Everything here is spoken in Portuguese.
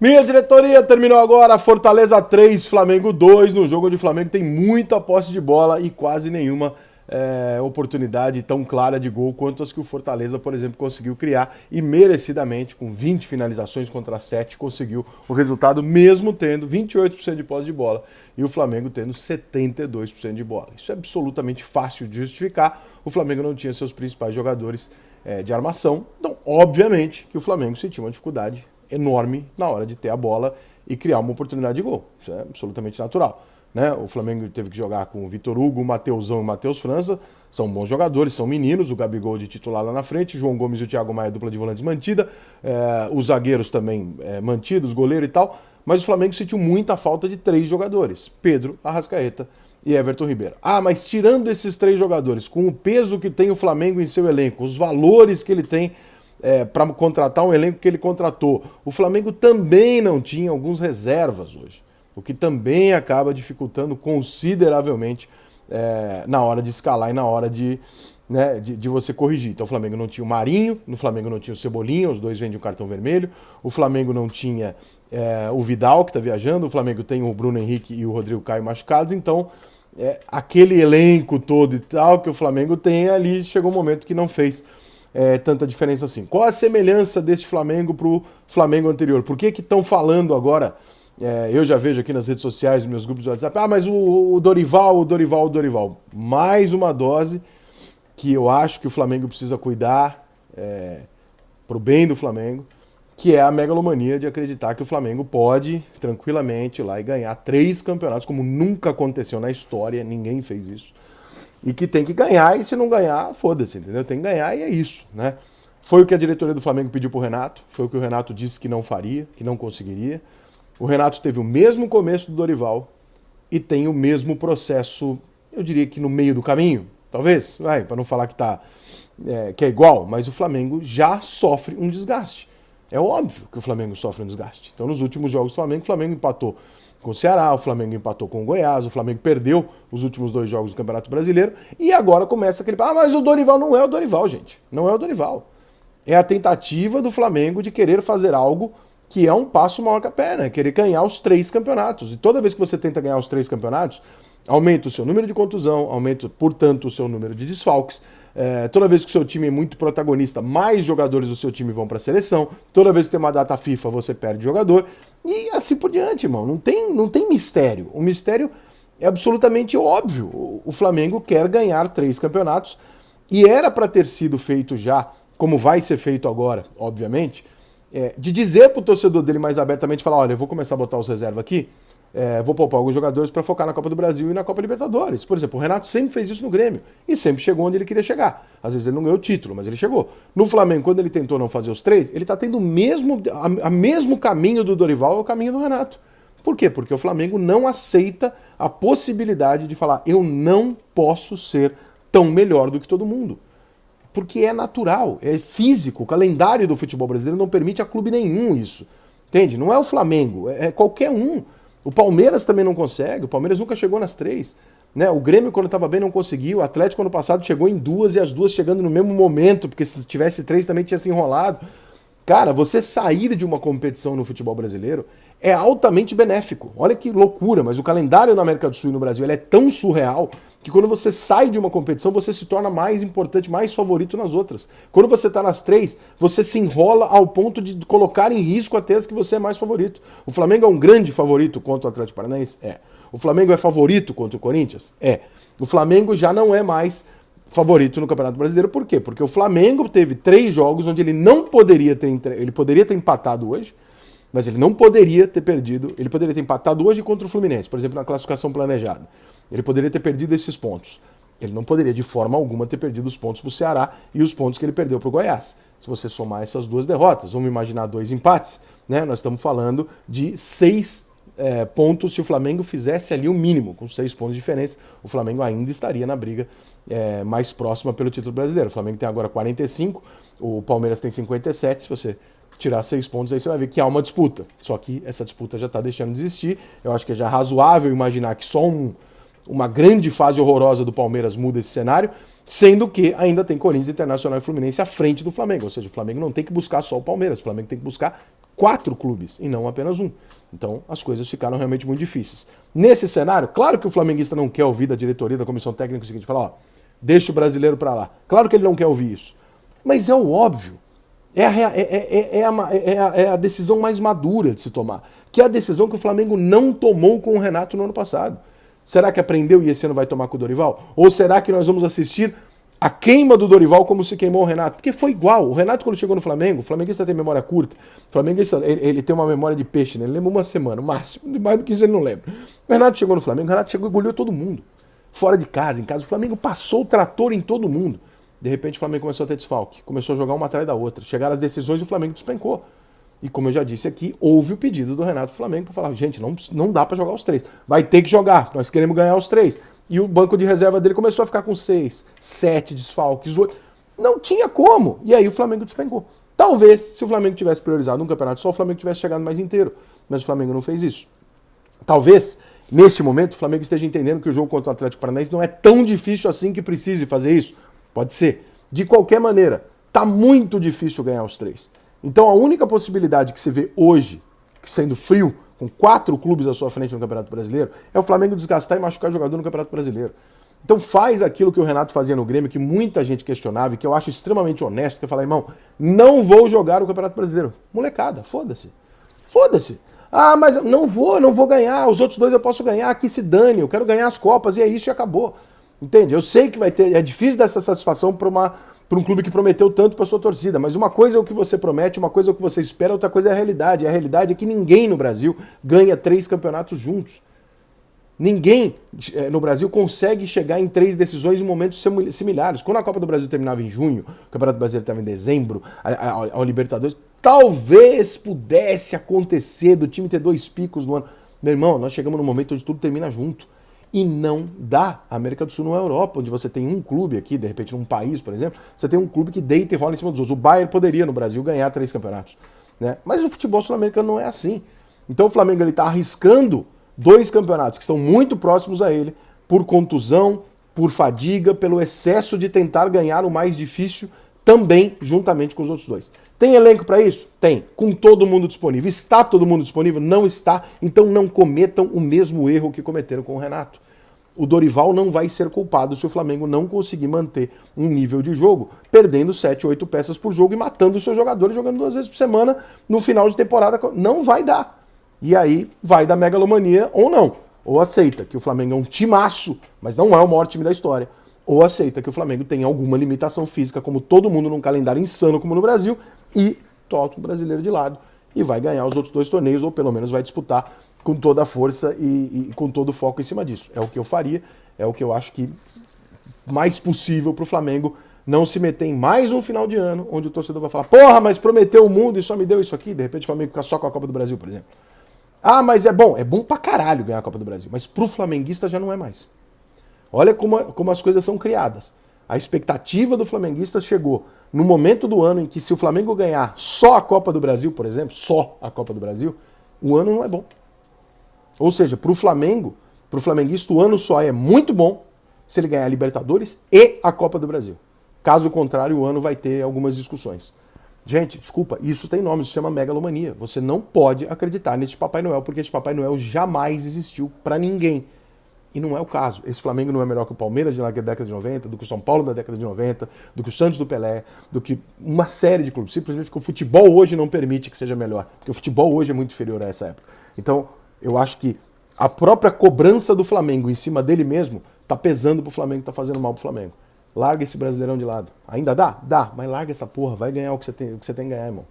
Minha diretoria, terminou agora Fortaleza 3, Flamengo 2, no jogo onde o Flamengo tem muita posse de bola e quase nenhuma oportunidade tão clara de gol quanto as que o Fortaleza, por exemplo, conseguiu criar e merecidamente, com 20 finalizações contra 7, conseguiu o resultado mesmo tendo 28% de posse de bola e o Flamengo tendo 72% de bola. Isso é absolutamente fácil de justificar, o Flamengo não tinha seus principais jogadores de armação, então obviamente que o Flamengo sentiu uma dificuldade enorme na hora de ter a bola e criar uma oportunidade de gol. Isso é absolutamente natural. Né? O Flamengo teve que jogar com o Vitor Hugo, o Mateusão e o Matheus França. São bons jogadores, são meninos. O Gabigol de titular lá na frente, João Gomes e o Thiago Maia, dupla de volantes mantida. Os zagueiros também mantidos, goleiro e tal. Mas o Flamengo sentiu muita falta de 3 jogadores. Pedro, Arrascaeta e Everton Ribeiro. Ah, mas tirando esses 3 jogadores, com o peso que tem o Flamengo em seu elenco, os valores que ele tem para contratar um elenco que ele contratou. O Flamengo também não tinha alguns reservas hoje, o que também acaba dificultando consideravelmente na hora de escalar e na hora de você corrigir. Então o Flamengo não tinha o Marinho, no Flamengo não tinha o Cebolinha, os dois vendem o cartão vermelho, o Flamengo não tinha o Vidal, que está viajando, o Flamengo tem o Bruno Henrique e o Rodrigo Caio machucados, então aquele elenco todo e tal que o Flamengo tem ali, chegou um momento que não fez tanta diferença assim. Qual a semelhança deste Flamengo para o Flamengo anterior? Por que estão falando agora? Eu já vejo aqui nas redes sociais, nos meus grupos de WhatsApp, mas o Dorival. Mais uma dose que eu acho que o Flamengo precisa cuidar para o bem do Flamengo, que é a megalomania de acreditar que o Flamengo pode tranquilamente ir lá e ganhar 3 campeonatos, como nunca aconteceu na história, ninguém fez isso. E que tem que ganhar, e se não ganhar, foda-se, entendeu? Tem que ganhar e é isso, né? Foi o que a diretoria do Flamengo pediu pro Renato, foi o que o Renato disse que não faria, que não conseguiria. O Renato teve o mesmo começo do Dorival e tem o mesmo processo, eu diria que no meio do caminho, talvez, para não falar que é igual, mas o Flamengo já sofre um desgaste. É óbvio que o Flamengo sofre um desgaste. Então, nos últimos jogos do Flamengo, o Flamengo empatou com o Ceará, o Flamengo empatou com o Goiás, o Flamengo perdeu os últimos 2 jogos do Campeonato Brasileiro e agora começa aquele... mas o Dorival não é o Dorival, gente. Não é o Dorival. É a tentativa do Flamengo de querer fazer algo que é um passo maior que a perna, querer ganhar os 3 campeonatos. E toda vez que você tenta ganhar os 3 campeonatos, aumenta o seu número de contusão, aumenta, portanto, o seu número de desfalques. Toda vez que o seu time é muito protagonista, mais jogadores do seu time vão para a seleção. Toda vez que tem uma data FIFA, você perde jogador. E assim por diante, irmão. Não tem mistério. O mistério é absolutamente óbvio. O Flamengo quer ganhar 3 campeonatos e era para ter sido feito já, como vai ser feito agora, obviamente, de dizer para o torcedor dele mais abertamente, falar, olha, eu vou começar a botar os reservas aqui, vou poupar alguns jogadores para focar na Copa do Brasil e na Copa Libertadores. Por exemplo, o Renato sempre fez isso no Grêmio e sempre chegou onde ele queria chegar. Às vezes ele não ganhou o título, mas ele chegou. No Flamengo, quando ele tentou não fazer os 3, ele está tendo o mesmo caminho do Dorival, é o caminho do Renato. Por quê? Porque o Flamengo não aceita a possibilidade de falar, eu não posso ser tão melhor do que todo mundo. Porque é natural, é físico, o calendário do futebol brasileiro não permite a clube nenhum isso. Entende? Não é o Flamengo, é qualquer um. O Palmeiras também não consegue, o Palmeiras nunca chegou nas 3. Né? O Grêmio, quando estava bem, não conseguiu. O Atlético, ano passado, chegou em 2 e as 2 chegando no mesmo momento, porque se tivesse 3 também tinha se enrolado. Cara, você sair de uma competição no futebol brasileiro é altamente benéfico. Olha que loucura, mas o calendário na América do Sul e no Brasil ele é tão surreal que quando você sai de uma competição, você se torna mais importante, mais favorito nas outras. Quando você está nas 3, você se enrola ao ponto de colocar em risco até as que você é mais favorito. O Flamengo é um grande favorito contra o Atlético Paranaense? É. O Flamengo é favorito contra o Corinthians? É. O Flamengo já não é mais favorito no Campeonato Brasileiro. Por quê? Porque o Flamengo teve 3 jogos onde ele não poderia ter... Ele poderia ter empatado hoje, mas ele não poderia ter perdido. Ele poderia ter empatado hoje contra o Fluminense, por exemplo, na classificação planejada. Ele poderia ter perdido esses pontos. Ele não poderia, de forma alguma, ter perdido os pontos para o Ceará e os pontos que ele perdeu para o Goiás. Se você somar essas 2 derrotas, vamos imaginar 2 empates, né? Nós estamos falando de 6 pontos se o Flamengo fizesse ali o mínimo. Com 6 pontos de diferença, o Flamengo ainda estaria na briga mais próxima pelo título brasileiro. O Flamengo tem agora 45, o Palmeiras tem 57, se você tirar 6 pontos, aí você vai ver que há uma disputa. Só que essa disputa já está deixando de existir. Eu acho que é já razoável imaginar que só uma grande fase horrorosa do Palmeiras muda esse cenário, sendo que ainda tem Corinthians, Internacional e Fluminense à frente do Flamengo. Ou seja, o Flamengo não tem que buscar só o Palmeiras, o Flamengo tem que buscar 4 clubes e não apenas um. Então as coisas ficaram realmente muito difíceis. Nesse cenário, claro que o flamenguista não quer ouvir da diretoria, da comissão técnica o seguinte, falar, ó, deixa o brasileiro para lá. Claro que ele não quer ouvir isso. Mas é o óbvio. É a decisão mais madura de se tomar. Que é a decisão que o Flamengo não tomou com o Renato no ano passado. Será que aprendeu e esse ano vai tomar com o Dorival? Ou será que nós vamos assistir a queima do Dorival como se queimou o Renato? Porque foi igual. O Renato, quando chegou no Flamengo, o flamenguista tem memória curta. O flamenguista, ele tem uma memória de peixe, né? Ele lembra uma semana, o máximo. Mais do que isso ele não lembra. O Renato chegou no Flamengo, o Renato chegou e engoliu todo mundo. Fora de casa, em casa. O Flamengo passou o trator em todo mundo. De repente o Flamengo começou a ter desfalque. Começou a jogar uma atrás da outra. Chegaram as decisões e o Flamengo despencou. E como eu já disse aqui, houve o pedido do Renato do Flamengo para falar, gente, não dá para jogar os 3. Vai ter que jogar, nós queremos ganhar os 3. E o banco de reserva dele começou a ficar com 6, 7 desfalques, 8. Não tinha como. E aí o Flamengo despencou. Talvez, se o Flamengo tivesse priorizado um campeonato só, o Flamengo tivesse chegado mais inteiro. Mas o Flamengo não fez isso. Talvez, neste momento, o Flamengo esteja entendendo que o jogo contra o Atlético Paranaense não é tão difícil assim que precise fazer isso. Pode ser. De qualquer maneira, tá muito difícil ganhar os 3. Então a única possibilidade que se vê hoje, sendo frio, com 4 clubes à sua frente no Campeonato Brasileiro, é o Flamengo desgastar e machucar jogador no Campeonato Brasileiro. Então faz aquilo que o Renato fazia no Grêmio, que muita gente questionava e que eu acho extremamente honesto, que é falar, irmão, não vou jogar o Campeonato Brasileiro. Molecada, foda-se. Foda-se. Ah, mas não vou ganhar, os outros 2 eu posso ganhar, aqui se dane, eu quero ganhar as Copas e é isso e acabou. Entende? Eu sei que vai ter, é difícil dar essa satisfação para um clube que prometeu tanto para sua torcida, mas uma coisa é o que você promete, uma coisa é o que você espera, outra coisa é a realidade. E a realidade é que ninguém no Brasil ganha 3 campeonatos juntos. Ninguém no Brasil consegue chegar em 3 decisões em momentos similares. Quando a Copa do Brasil terminava em junho, o Campeonato Brasileiro estava em dezembro, a Libertadores, talvez pudesse acontecer do time ter 2 picos no ano. Meu irmão, nós chegamos num momento onde tudo termina junto. E não dá. A América do Sul não é a Europa, onde você tem um clube aqui, de repente num país, por exemplo, você tem um clube que deita e rola em cima dos outros. O Bayern poderia no Brasil ganhar 3 campeonatos. Né? Mas o futebol sul-americano não é assim. Então o Flamengo está arriscando 2 campeonatos que estão muito próximos a ele, por contusão, por fadiga, pelo excesso de tentar ganhar o mais difícil também juntamente com os outros 2. Tem elenco para isso? Tem. Com todo mundo disponível. Está todo mundo disponível? Não está. Então não cometam o mesmo erro que cometeram com o Renato. O Dorival não vai ser culpado se o Flamengo não conseguir manter um nível de jogo, perdendo 7, 8 peças por jogo e matando os seus jogadores, jogando 2 vezes por semana no final de temporada. Não vai dar. E aí vai da megalomania ou não. Ou aceita que o Flamengo é um timaço, mas não é o maior time da história. Ou aceita que o Flamengo tem alguma limitação física, como todo mundo num calendário insano como no Brasil, e toca o brasileiro de lado e vai ganhar os outros 2 torneios, ou pelo menos vai disputar com toda a força e com todo o foco em cima disso. É o que eu faria, é o que eu acho que mais possível para o Flamengo não se meter em mais um final de ano, onde o torcedor vai falar, porra, mas prometeu o mundo e só me deu isso aqui, de repente o Flamengo fica só com a Copa do Brasil, por exemplo. Ah, mas é bom pra caralho ganhar a Copa do Brasil, mas pro flamenguista já não é mais. Olha como as coisas são criadas. A expectativa do flamenguista chegou no momento do ano em que se o Flamengo ganhar só a Copa do Brasil, por exemplo, só a Copa do Brasil, o ano não é bom. Ou seja, pro flamenguista, o ano só é muito bom se ele ganhar a Libertadores e a Copa do Brasil. Caso contrário, o ano vai ter algumas discussões. Gente, desculpa, isso tem nome, isso se chama megalomania. Você não pode acreditar nesse Papai Noel, porque esse Papai Noel jamais existiu pra ninguém. E não é o caso. Esse Flamengo não é melhor que o Palmeiras na década de 90, do que o São Paulo na década de 90, do que o Santos do Pelé, do que uma série de clubes. Simplesmente porque o futebol hoje não permite que seja melhor. Porque o futebol hoje é muito inferior a essa época. Então, eu acho que a própria cobrança do Flamengo em cima dele mesmo tá pesando pro Flamengo, tá fazendo mal pro Flamengo. Larga esse Brasileirão de lado. Ainda dá? Dá. Mas larga essa porra. Vai ganhar o que você tem que ganhar, irmão.